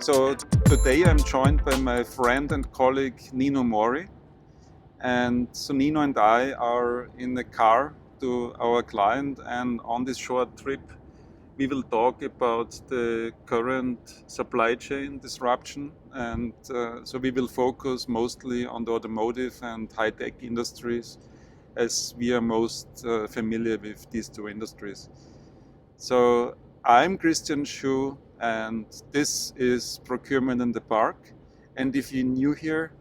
So today I'm joined by my friend and colleague Nino Mori. And so Nino and I are in the car to our client, and on this short trip we will talk about the current supply chain disruption. And so we will focus mostly on the automotive and high-tech industries, as we are most familiar with these two industries. So I'm Christian Schuh, and this is Procurement in the Park. And if you're new here,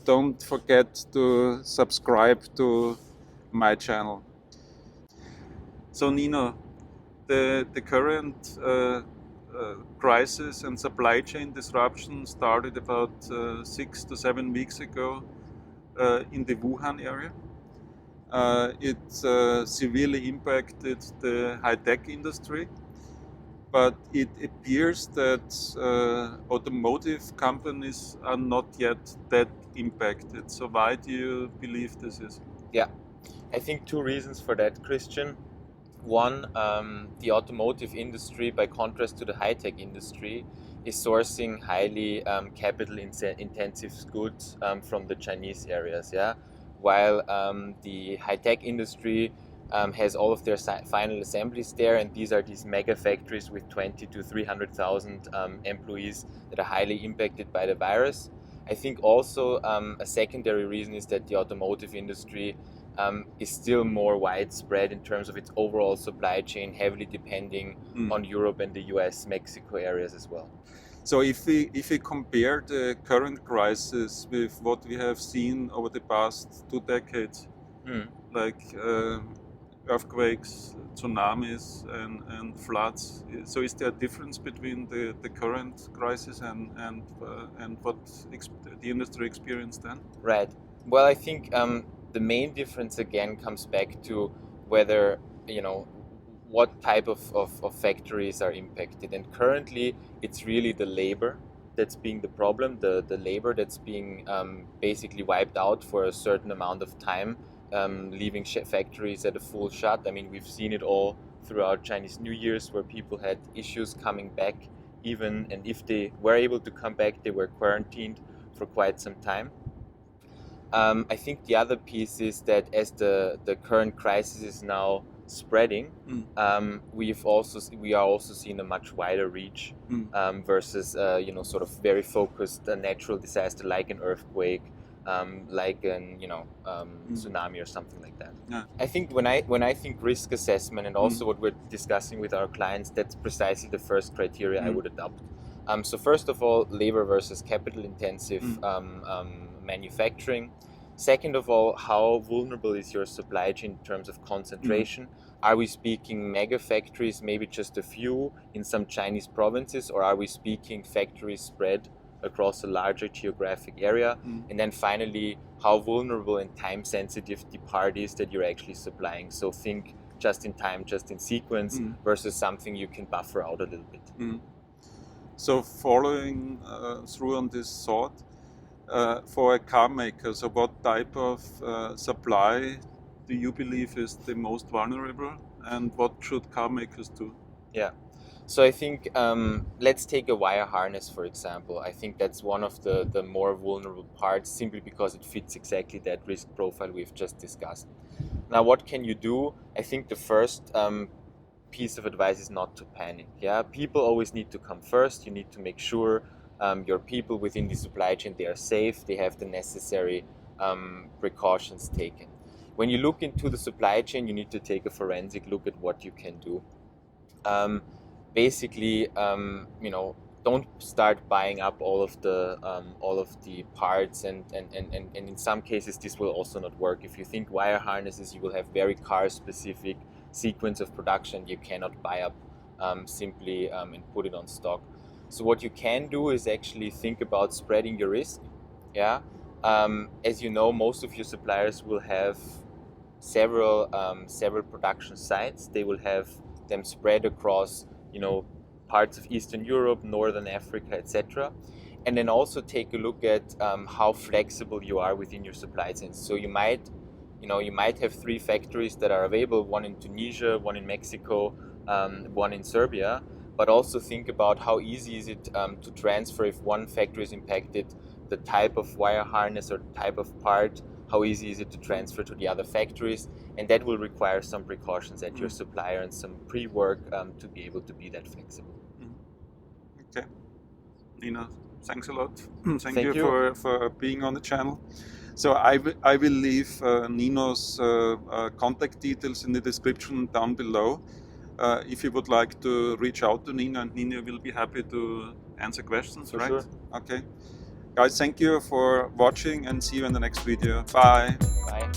don't forget to subscribe to my channel. So Nino, the current crisis and supply chain disruption started about 6 to 7 weeks ago in the Wuhan area. It severely impacted the high-tech industry, but it appears that automotive companies are not yet that impacted. So why do you believe this is? Yeah, I think two reasons for that, Christian. One, the automotive industry, by contrast to the high-tech industry, is sourcing highly capital-intensive goods from the Chinese areas. Yeah, while the high-tech industry has all of their final assemblies there, and these are these mega factories with 20 to 300,000 employees that are highly impacted by the virus. I think also a secondary reason is that the automotive industry is still more widespread in terms of its overall supply chain, heavily depending on Europe and the US, Mexico areas as well. So if we compare the current crisis with what we have seen over the past 2 decades, like earthquakes, tsunamis, and floods, so is there a difference between the current crisis and what the industry experienced then? Right. Well, I think the main difference again comes back to whether, what type of factories are impacted. And currently it's really the labor that's being the problem, the labor that's being basically wiped out for a certain amount of time, leaving factories at a full shut. I mean, we've seen it all throughout Chinese New Year's, where people had issues coming back, even, and if they were able to come back, they were quarantined for quite some time. I think the other piece is that as the current crisis is now spreading, we are also seeing a much wider reach versus sort of very focused natural disaster like an earthquake, like an tsunami or something like that. Yeah. I think when I think risk assessment and also what we're discussing with our clients, that's precisely the first criteria I would adopt. So first of all, labor versus capital intensive manufacturing. Second of all, how vulnerable is your supply chain in terms of concentration? Are we speaking mega factories, maybe just a few in some Chinese provinces, or are we speaking factories spread across a larger geographic area? And then finally, how vulnerable and time sensitive the part is that you're actually supplying. So think just in time, just in sequence versus something you can buffer out a little bit. So following through on this thought, for a car maker, so what type of supply do you believe is the most vulnerable, and what should car makers do? Yeah, so I think let's take a wire harness, for example. I think that's one of the more vulnerable parts, simply because it fits exactly that risk profile we've just discussed. Now, what can you do? I think the first piece of advice is not to panic. Yeah, people always need to come first. You need to make sure your people within the supply chain, they are safe, they have the necessary precautions taken. When you look into the supply chain, you need to take a forensic look at what you can do. Basically, don't start buying up all of the parts, and in some cases this will also not work. If you think wire harnesses, you will have very car specific sequence of production you cannot buy up simply and put it on stock. So what you can do is actually think about spreading your risk. Yeah, as you know, most of your suppliers will have several production sites. They will have them spread across, parts of Eastern Europe, Northern Africa, etc. And then also take a look at how flexible you are within your supply chain. So you might have 3 factories that are available: one in Tunisia, one in Mexico, one in Serbia. but also think about how easy is it to transfer if one factory is impacted, the type of wire harness or type of part, how easy is it to transfer to the other factories, and that will require some precautions at your supplier and some pre-work to be able to be that flexible. Okay, Nino, thanks a lot. Thank you for being on the channel. So I will leave Nino's contact details in the description down below. If you would like to reach out to Nino, and Nino will be happy to answer questions, For right? sure. Okay. Guys, thank you for watching and see you in the next video. Bye. Bye.